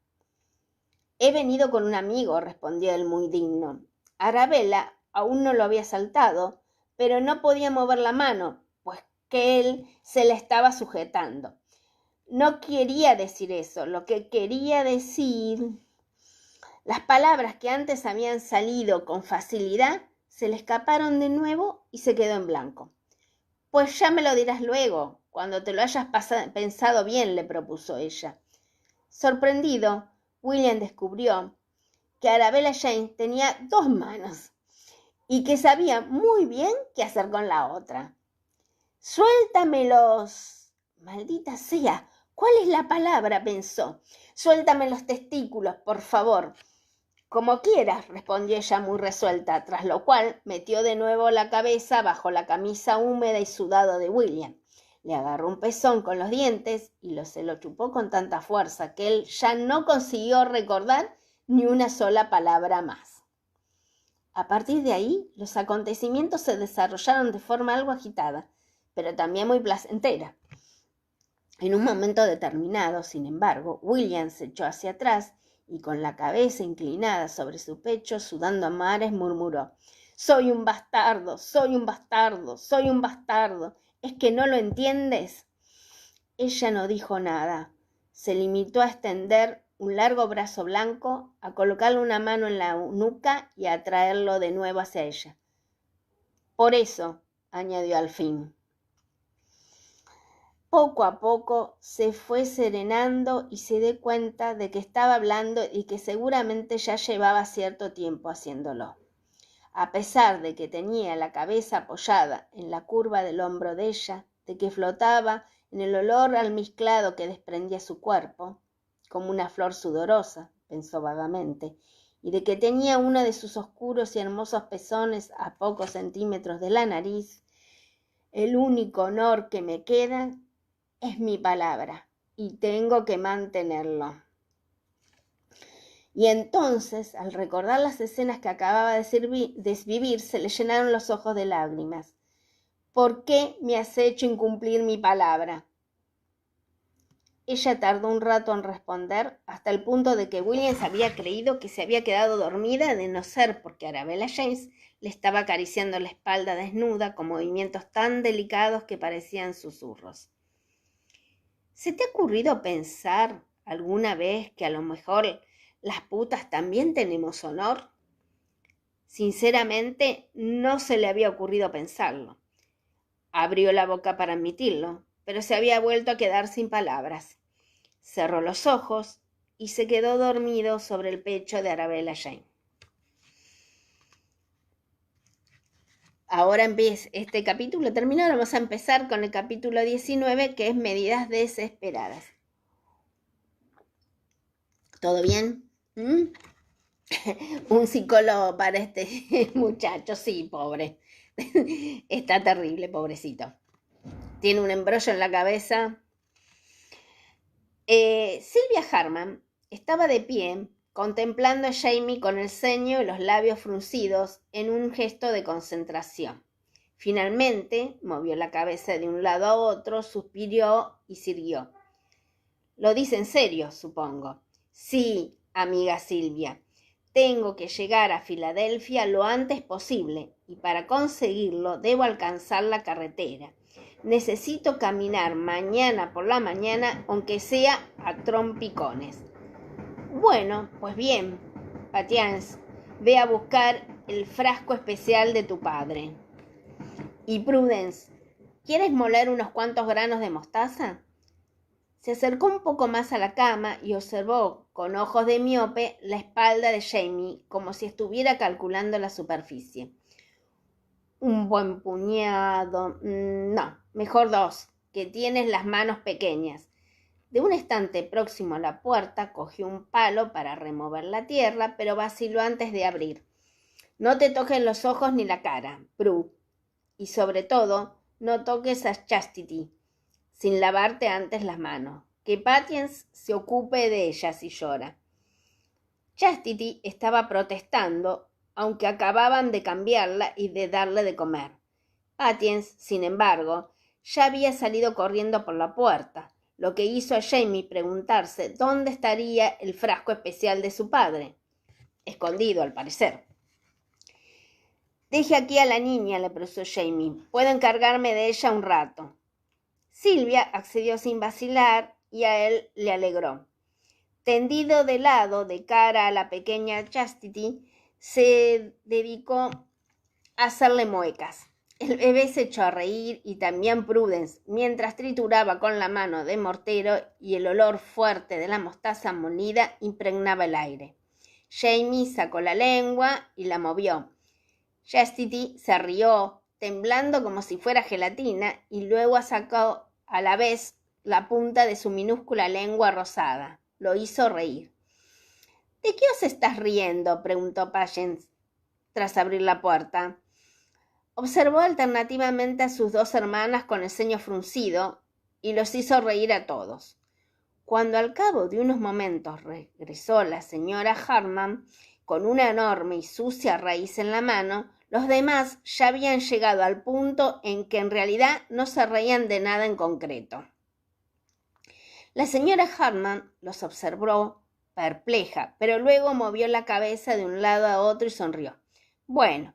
He venido con un amigo, respondió él muy digno. Arabella aún no lo había saltado, pero no podía mover la mano, pues que él se la estaba sujetando. No quería decir eso, lo que quería decir... Las palabras que antes habían salido con facilidad se le escaparon de nuevo y se quedó en blanco. Pues ya me lo dirás luego, cuando te lo hayas pensado bien, le propuso ella. Sorprendido, William descubrió que Arabella Jane tenía 2 manos y que sabía muy bien qué hacer con la otra. Suéltamelos. Maldita sea, ¿cuál es la palabra?, pensó. Suéltame los testículos, por favor. Como quieras, respondió ella muy resuelta, tras lo cual metió de nuevo la cabeza bajo la camisa húmeda y sudada de William. Le agarró un pezón con los dientes y se lo chupó con tanta fuerza que él ya no consiguió recordar ni una sola palabra más. A partir de ahí, los acontecimientos se desarrollaron de forma algo agitada, pero también muy placentera. En un momento determinado, sin embargo, William se echó hacia atrás y con la cabeza inclinada sobre su pecho, sudando a mares, murmuró: «Soy un bastardo, soy un bastardo, soy un bastardo. ¿Es que no lo entiendes?». Ella no dijo nada. Se limitó a extender un largo brazo blanco, a colocarle una mano en la nuca y a traerlo de nuevo hacia ella. «Por eso», añadió al fin. Poco a poco se fue serenando y se dio cuenta de que estaba hablando y que seguramente ya llevaba cierto tiempo haciéndolo. A pesar de que tenía la cabeza apoyada en la curva del hombro de ella, de que flotaba en el olor almizclado que desprendía su cuerpo, como una flor sudorosa, pensó vagamente, y de que tenía uno de sus oscuros y hermosos pezones a pocos centímetros de la nariz, el único honor que me queda es mi palabra y tengo que mantenerlo. Y entonces, al recordar las escenas que acababa de desvivir, se le llenaron los ojos de lágrimas. ¿Por qué me has hecho incumplir mi palabra? Ella tardó un rato en responder, hasta el punto de que Williams había creído que se había quedado dormida, de no ser porque Arabella James le estaba acariciando la espalda desnuda con movimientos tan delicados que parecían susurros. ¿Se te ha ocurrido pensar alguna vez que a lo mejor las putas también tenemos honor? Sinceramente, no se le había ocurrido pensarlo. Abrió la boca para admitirlo, pero se había vuelto a quedar sin palabras. Cerró los ojos y se quedó dormido sobre el pecho de Arabella Jane. Ahora empieza este capítulo terminado, vamos a empezar con el capítulo 19, que es medidas desesperadas. ¿Todo bien? Un psicólogo para este muchacho, sí, pobre. Está terrible, pobrecito. Tiene un embrollo en la cabeza. Sylvia Harman estaba de pie, contemplando a Jamie con el ceño y los labios fruncidos en un gesto de concentración. Finalmente, movió la cabeza de un lado a otro, suspiró y siguió. «Lo dice en serio, supongo». «Sí, amiga Silvia. Tengo que llegar a Filadelfia lo antes posible y para conseguirlo debo alcanzar la carretera. Necesito caminar mañana por la mañana, aunque sea a trompicones». «Bueno, pues bien, Patience, ve a buscar el frasco especial de tu padre». «Y Prudence, ¿quieres moler unos cuantos granos de mostaza?». Se acercó un poco más a la cama y observó con ojos de miope la espalda de Jamie, como si estuviera calculando la superficie. «Un buen puñado, no, mejor 2, que tienes las manos pequeñas. De un estante próximo a la puerta cogió un palo para remover la tierra, pero vaciló antes de abrir. No te toques los ojos ni la cara, Prue. Y sobre todo, no toques a Chastity, sin lavarte antes las manos. Que Patience se ocupe de ella si llora. Chastity estaba protestando, aunque acababan de cambiarla y de darle de comer. Patience, sin embargo, ya había salido corriendo por la puerta, lo que hizo a Jamie preguntarse dónde estaría el frasco especial de su padre. Escondido, al parecer. Deje aquí a la niña, le prusó Jamie. Puedo encargarme de ella un rato. Silvia accedió sin vacilar y a él le alegró. Tendido de lado, de cara a la pequeña Chastity, se dedicó a hacerle muecas. El bebé se echó a reír y también Prudence, mientras trituraba con la mano de mortero y el olor fuerte de la mostaza molida impregnaba el aire. Jamie sacó la lengua y la movió. Chastity se rió, temblando como si fuera gelatina, y luego sacó a la vez la punta de su minúscula lengua rosada. Lo hizo reír. ¿De qué os estás riendo?, preguntó Patience, tras abrir la puerta. Observó alternativamente a sus dos hermanas con el ceño fruncido y los hizo reír a todos. Cuando al cabo de unos momentos regresó la señora Harman con una enorme y sucia raíz en la mano, los demás ya habían llegado al punto en que en realidad no se reían de nada en concreto. La señora Harman los observó perpleja, pero luego movió la cabeza de un lado a otro y sonrió. Bueno,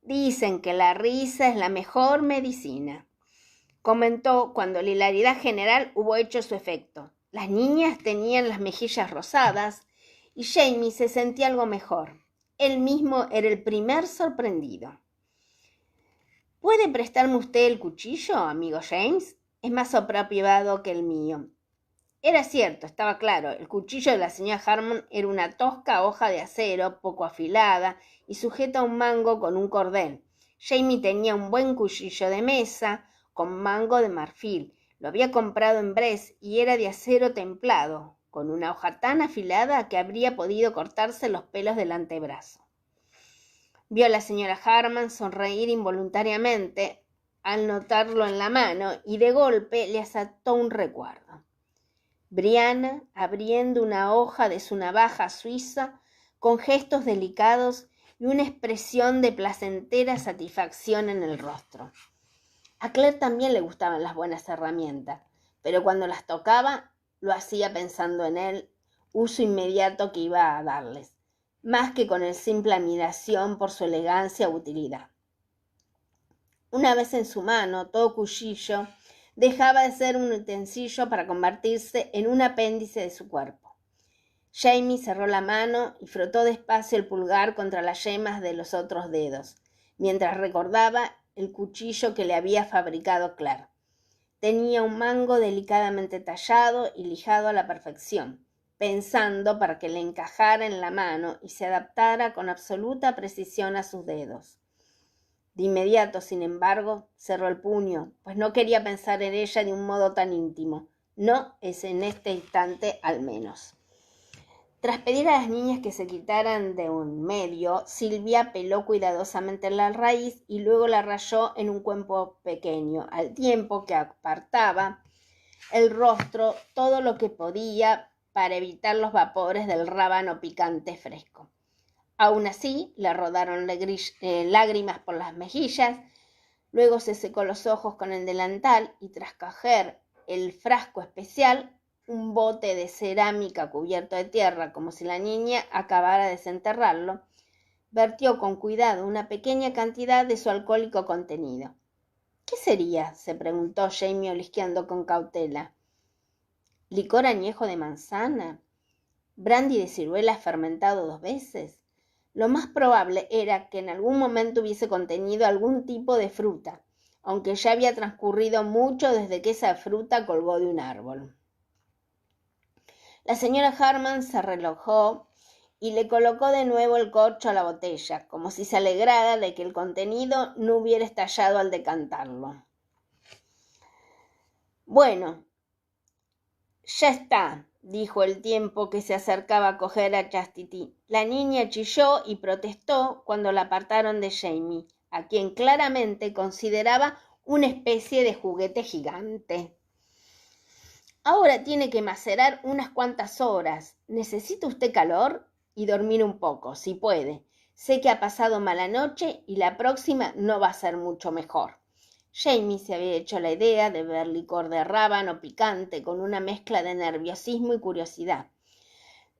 dicen que la risa es la mejor medicina, comentó cuando la hilaridad general hubo hecho su efecto. Las niñas tenían las mejillas rosadas y Jamie se sentía algo mejor. Él mismo era el primer sorprendido. ¿Puede prestarme usted el cuchillo, amigo James? Es más apropiado que el mío. Era cierto, estaba claro, el cuchillo de la señora Harman era una tosca hoja de acero, poco afilada, y sujeta a un mango con un cordel. Jamie tenía un buen cuchillo de mesa, con mango de marfil. Lo había comprado en Brest y era de acero templado, con una hoja tan afilada que habría podido cortarse los pelos del antebrazo. Vio a la señora Harman sonreír involuntariamente al notarlo en la mano y de golpe le asaltó un recuerdo. Brianna, abriendo una hoja de su navaja suiza, con gestos delicados y una expresión de placentera satisfacción en el rostro. A Claire también le gustaban las buenas herramientas, pero cuando las tocaba lo hacía pensando en el uso inmediato que iba a darles, más que con el simple admiración por su elegancia u utilidad. Una vez en su mano, todo cuchillo dejaba de ser un utensilio para convertirse en un apéndice de su cuerpo. Jamie cerró la mano y frotó despacio el pulgar contra las yemas de los otros dedos, mientras recordaba el cuchillo que le había fabricado Claire. Tenía un mango delicadamente tallado y lijado a la perfección, pensando para que le encajara en la mano y se adaptara con absoluta precisión a sus dedos. De inmediato, sin embargo, cerró el puño, pues no quería pensar en ella de un modo tan íntimo. No es en este instante, al menos. Tras pedir a las niñas que se quitaran de un medio, Silvia peló cuidadosamente la raíz y luego la rayó en un cuenco pequeño, al tiempo que apartaba el rostro todo lo que podía para evitar los vapores del rábano picante fresco. Aún así, le rodaron lágrimas por las mejillas, luego se secó los ojos con el delantal y tras coger el frasco especial, un bote de cerámica cubierto de tierra como si la niña acabara de desenterrarlo, vertió con cuidado una pequeña cantidad de su alcohólico contenido. ¿Qué sería?, se preguntó Jamie olisqueando con cautela. ¿Licor añejo de manzana? ¿Brandy de ciruelas fermentado 2 veces? Lo más probable era que en algún momento hubiese contenido algún tipo de fruta, aunque ya había transcurrido mucho desde que esa fruta colgó de un árbol. La señora Harman se relojó y le colocó de nuevo el corcho a la botella, como si se alegrara de que el contenido no hubiera estallado al decantarlo. Bueno, Ya está, dijo el tiempo que se acercaba a coger a Chastity. La niña chilló y protestó cuando la apartaron de Jamie, a quien claramente consideraba una especie de juguete gigante. Ahora tiene que macerar unas cuantas horas. ¿Necesita usted calor? Y dormir un poco, si puede. Sé que ha pasado mala noche y la próxima no va a ser mucho mejor. Jamie se había hecho la idea de beber licor de rábano picante con una mezcla de nerviosismo y curiosidad.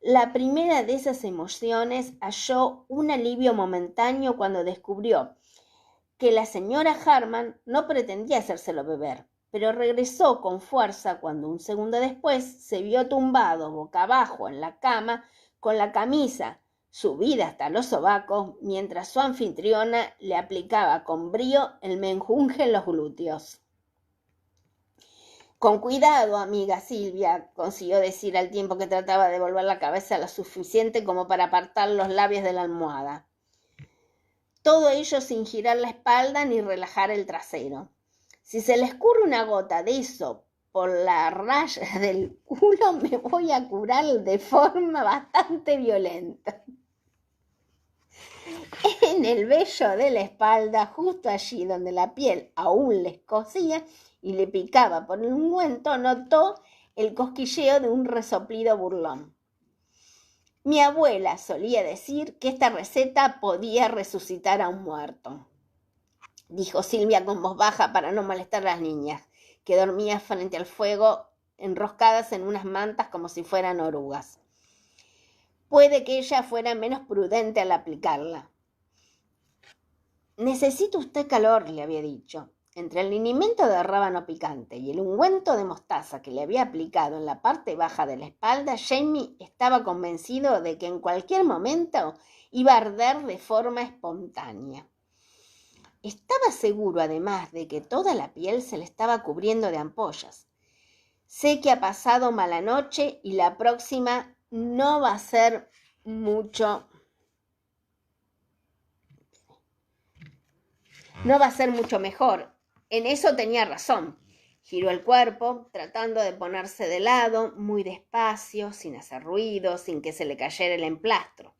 La primera de esas emociones halló un alivio momentáneo cuando descubrió que la señora Harman no pretendía hacérselo beber, pero regresó con fuerza cuando un segundo después se vio tumbado boca abajo en la cama con la camisa subida hasta los sobacos, mientras su anfitriona le aplicaba con brío el menjunje en los glúteos. Con cuidado, amiga Silvia, consiguió decir al tiempo que trataba de volver la cabeza lo suficiente como para apartar los labios de la almohada. Todo ello sin girar la espalda ni relajar el trasero. Si se le escurre una gota de eso por la raya del culo, me voy a curar de forma bastante violenta. En el vello de la espalda, justo allí donde la piel aún le escocía y le picaba por el ungüento, notó el cosquilleo de un resoplido burlón. Mi abuela solía decir que esta receta podía resucitar a un muerto, dijo Silvia con voz baja para no molestar a las niñas, que dormían frente al fuego enroscadas en unas mantas como si fueran orugas. Puede que ella fuera menos prudente al aplicarla. Necesita usted calor, le había dicho. Entre el linimento de rábano picante y el ungüento de mostaza que le había aplicado en la parte baja de la espalda, Jamie estaba convencido de que en cualquier momento iba a arder de forma espontánea. Estaba seguro, además, de que toda la piel se le estaba cubriendo de ampollas. Sé que ha pasado mala noche y la próxima no va a ser mucho mejor. En eso tenía razón. Giró el cuerpo, tratando de ponerse de lado, muy despacio, sin hacer ruido, sin que se le cayera el emplastro.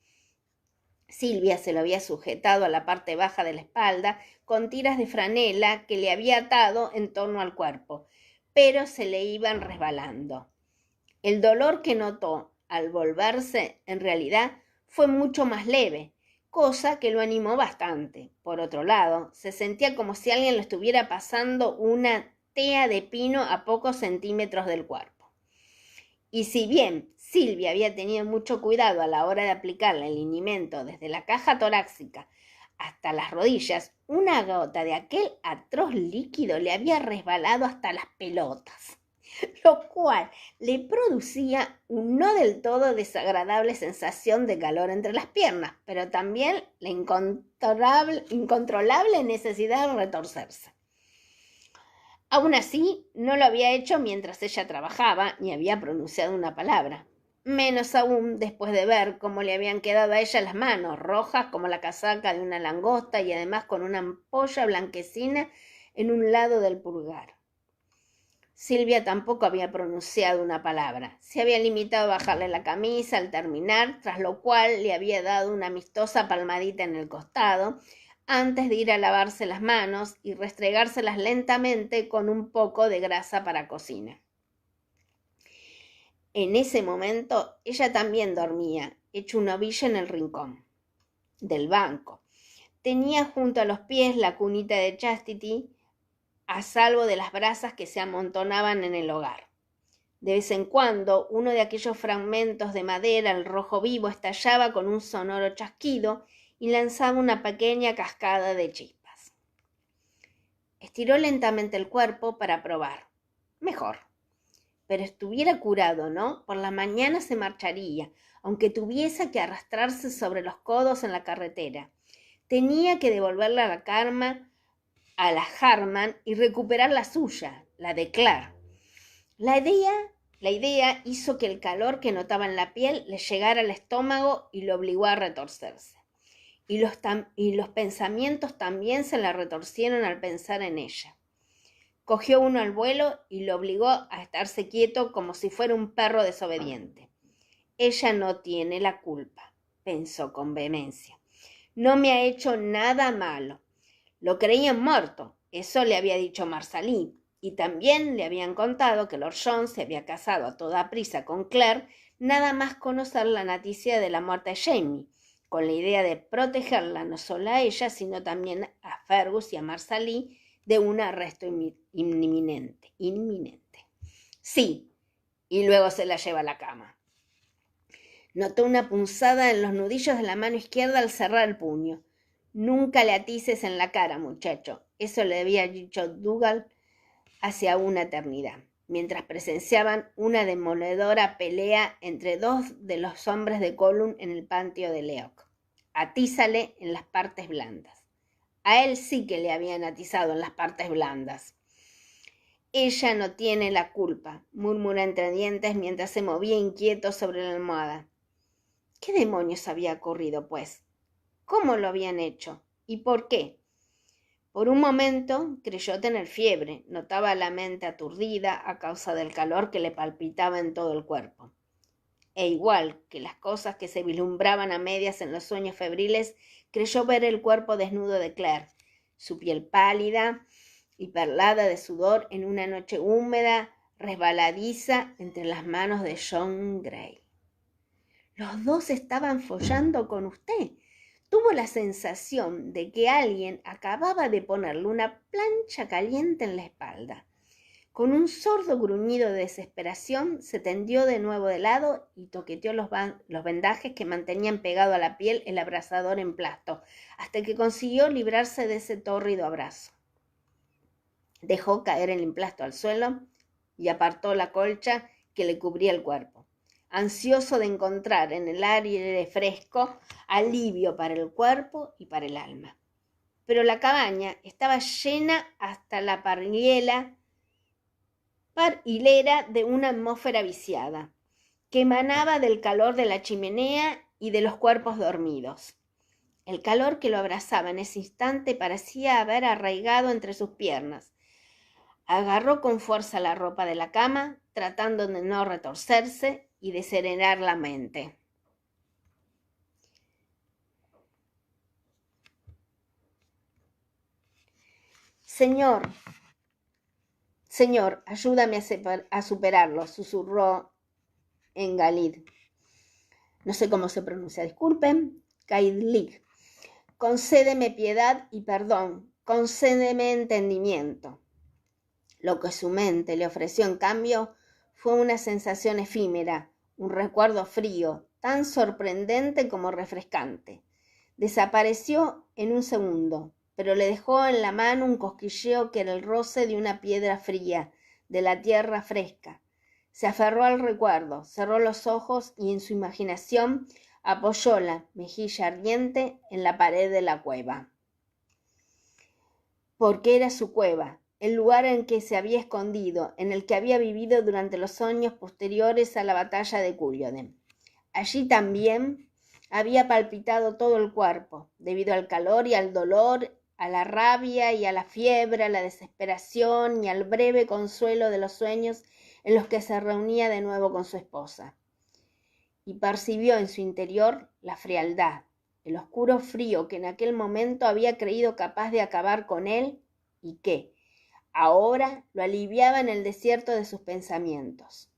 Silvia se lo había sujetado a la parte baja de la espalda con tiras de franela que le había atado en torno al cuerpo, pero se le iban resbalando. El dolor que notó al volverse, en realidad, fue mucho más leve, cosa que lo animó bastante. Por otro lado, se sentía como si alguien le estuviera pasando una tea de pino a pocos centímetros del cuerpo. Y si bien Silvia había tenido mucho cuidado a la hora de aplicarle el linimento desde la caja torácica hasta las rodillas, una gota de aquel atroz líquido le había resbalado hasta las pelotas, lo cual le producía un no del todo desagradable sensación de calor entre las piernas, pero también la incontrolable necesidad de retorcerse. Aún así, no lo había hecho mientras ella trabajaba ni había pronunciado una palabra. Menos aún después de ver cómo le habían quedado a ella las manos, rojas como la casaca de una langosta y además con una ampolla blanquecina en un lado del pulgar. Silvia tampoco había pronunciado una palabra. Se había limitado a bajarle la camisa al terminar, tras lo cual le había dado una amistosa palmadita en el costado, antes de ir a lavarse las manos y restregárselas lentamente con un poco de grasa para cocina. En ese momento ella también dormía, hecho un ovillo en el rincón del banco. Tenía junto a los pies la cunita de Chastity, a salvo de las brasas que se amontonaban en el hogar. De vez en cuando, uno de aquellos fragmentos de madera al rojo vivo estallaba con un sonoro chasquido y lanzaba una pequeña cascada de chispas. Estiró lentamente el cuerpo para probar. Mejor. Pero estuviera curado, ¿no? Por la mañana se marcharía, aunque tuviese que arrastrarse sobre los codos en la carretera. Tenía que devolverle a la Karma a la Harman y recuperar la suya, la de Claire. La idea hizo que el calor que notaba en la piel le llegara al estómago y lo obligó a retorcerse. Y los pensamientos también se la retorcieron al pensar en ella. Cogió uno al vuelo y lo obligó a estarse quieto como si fuera un perro desobediente. Ella no tiene la culpa, pensó con vehemencia. No me ha hecho nada malo. Lo creían muerto, eso le había dicho Marsalí, y también le habían contado que Lord John se había casado a toda prisa con Claire, nada más conocer la noticia de la muerte de Jamie, con la idea de protegerla no solo a ella, sino también a Fergus y a Marsalí de un arresto inminente. Sí, y luego se la lleva a la cama. Notó una punzada en los nudillos de la mano izquierda al cerrar el puño. Nunca le atices en la cara, muchacho. Eso le había dicho Dougal hacia una eternidad, mientras presenciaban una demoledora pelea entre dos de los hombres de Gollum en el patio de Leoc. Atízale en las partes blandas. A él sí que le habían atizado en las partes blandas. Ella no tiene la culpa, murmuró entre dientes mientras se movía inquieto sobre la almohada. ¿Qué demonios había ocurrido, pues? ¿Cómo lo habían hecho? ¿Y por qué? Por un momento creyó tener fiebre, notaba la mente aturdida a causa del calor que le palpitaba en todo el cuerpo. E igual que las cosas que se vislumbraban a medias en los sueños febriles, creyó ver el cuerpo desnudo de Claire, su piel pálida y perlada de sudor en una noche húmeda, resbaladiza entre las manos de John Grey. Los dos estaban follando con usted. Tuvo la sensación de que alguien acababa de ponerle una plancha caliente en la espalda. Con un sordo gruñido de desesperación, se tendió de nuevo de lado y toqueteó los vendajes que mantenían pegado a la piel el abrasador emplasto, hasta que consiguió librarse de ese tórrido abrazo. Dejó caer el emplasto al suelo y apartó la colcha que le cubría el cuerpo, ansioso de encontrar en el aire fresco alivio para el cuerpo y para el alma. Pero la cabaña estaba llena hasta la hilera de una atmósfera viciada, que emanaba del calor de la chimenea y de los cuerpos dormidos. El calor que lo abrazaba en ese instante parecía haber arraigado entre sus piernas. Agarró con fuerza la ropa de la cama, tratando de no retorcerse y de serenar la mente. Señor, ayúdame a superarlo, susurró en Galid. No sé cómo se pronuncia, disculpen. Caidlig. Concédeme piedad y perdón, concédeme entendimiento. Lo que su mente le ofreció en cambio fue una sensación efímera, un recuerdo frío, tan sorprendente como refrescante. Desapareció en un segundo, pero le dejó en la mano un cosquilleo que era el roce de una piedra fría, de la tierra fresca. Se aferró al recuerdo, cerró los ojos y en su imaginación apoyó la mejilla ardiente en la pared de la cueva. Porque era su cueva, el lugar en que se había escondido, en el que había vivido durante los años posteriores a la batalla de Culloden. Allí también había palpitado todo el cuerpo, debido al calor y al dolor, a la rabia y a la fiebre, a la desesperación y al breve consuelo de los sueños en los que se reunía de nuevo con su esposa. Y percibió en su interior la frialdad, el oscuro frío que en aquel momento había creído capaz de acabar con él y que, ahora, lo aliviaba en el desierto de sus pensamientos.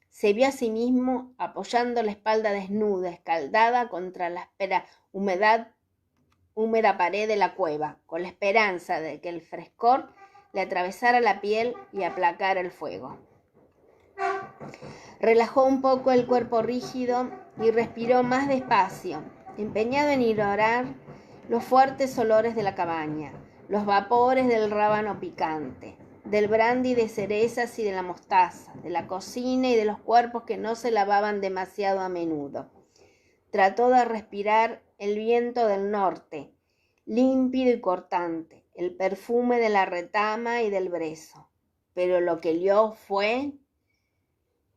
Se vio a sí mismo apoyando la espalda desnuda, escaldada contra la húmeda pared de la cueva, con la esperanza de que el frescor le atravesara la piel y aplacara el fuego. Relajó un poco el cuerpo rígido y respiró más despacio, empeñado en ignorar los fuertes olores de la cabaña, los vapores del rábano picante, del brandy de cerezas y de la mostaza, de la cocina y de los cuerpos que no se lavaban demasiado a menudo. Trató de respirar el viento del norte, límpido y cortante, el perfume de la retama y del brezo, pero lo que olió fue...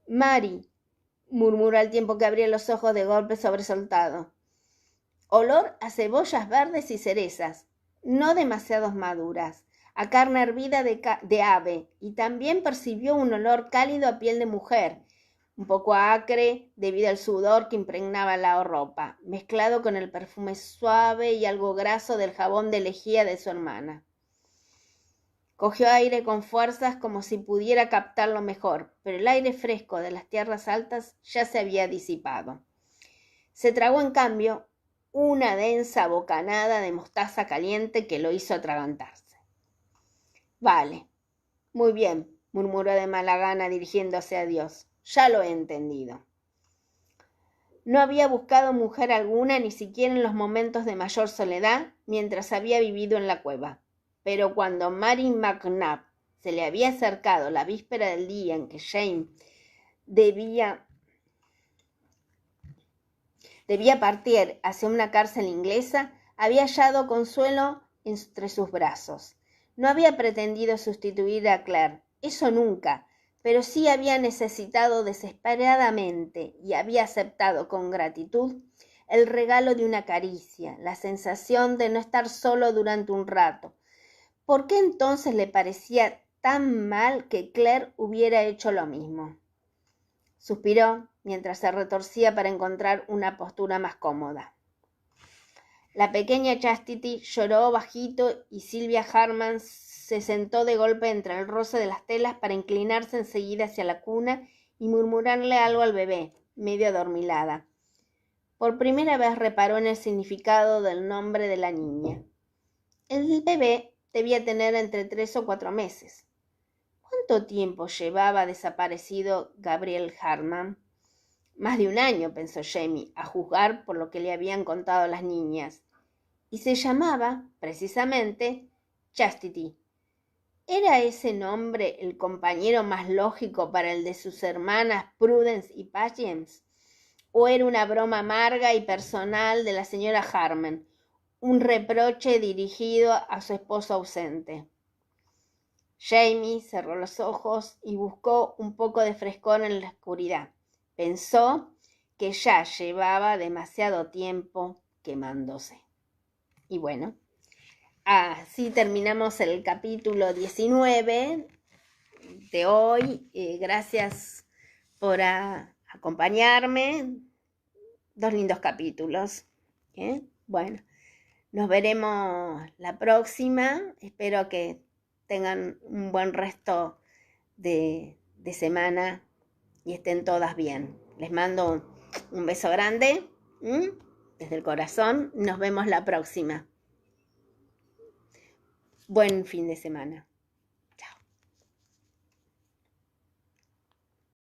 Mary, murmuró al tiempo que abría los ojos de golpe sobresaltado. Olor a cebollas verdes y cerezas, no demasiado maduras, a carne hervida de ave, y también percibió un olor cálido a piel de mujer, un poco acre debido al sudor que impregnaba la ropa, mezclado con el perfume suave y algo graso del jabón de lejía de su hermana. Cogió aire con fuerzas como si pudiera captarlo mejor, pero el aire fresco de las tierras altas ya se había disipado. Se tragó, en cambio, una densa bocanada de mostaza caliente que lo hizo atragantarse. Vale, muy bien, murmuró de mala gana dirigiéndose a Dios. Ya lo he entendido. No había buscado mujer alguna, ni siquiera en los momentos de mayor soledad, mientras había vivido en la cueva. Pero cuando Mary McNabb se le había acercado la víspera del día en que Jane debía partir hacia una cárcel inglesa, había hallado consuelo entre sus brazos. No había pretendido sustituir a Claire, eso nunca, pero sí había necesitado desesperadamente y había aceptado con gratitud el regalo de una caricia, la sensación de no estar solo durante un rato. ¿Por qué entonces le parecía tan mal que Claire hubiera hecho lo mismo? Suspiró mientras se retorcía para encontrar una postura más cómoda. La pequeña Chastity lloró bajito y Sylvia Harman se sentó de golpe entre el roce de las telas para inclinarse enseguida hacia la cuna y murmurarle algo al bebé, medio adormilada. Por primera vez reparó en el significado del nombre de la niña. El bebé debía tener entre 3 o 4 meses. ¿Cuánto tiempo llevaba desaparecido Gabriel Harman? Más de 1 año, pensó Jamie, a juzgar por lo que le habían contado las niñas. Y se llamaba, precisamente, Chastity. ¿Era ese nombre el compañero más lógico para el de sus hermanas Prudence y Patience? ¿O era una broma amarga y personal de la señora Harman, un reproche dirigido a su esposo ausente? Jamie cerró los ojos y buscó un poco de frescor en la oscuridad. Pensó que ya llevaba demasiado tiempo quemándose. Y bueno, así terminamos el capítulo 19 de hoy. Gracias por acompañarme. 2 lindos capítulos. Bueno, nos veremos la próxima. Espero que tengan un buen resto de semana y estén todas bien. Les mando un beso grande desde el corazón. Nos vemos la próxima. Buen fin de semana.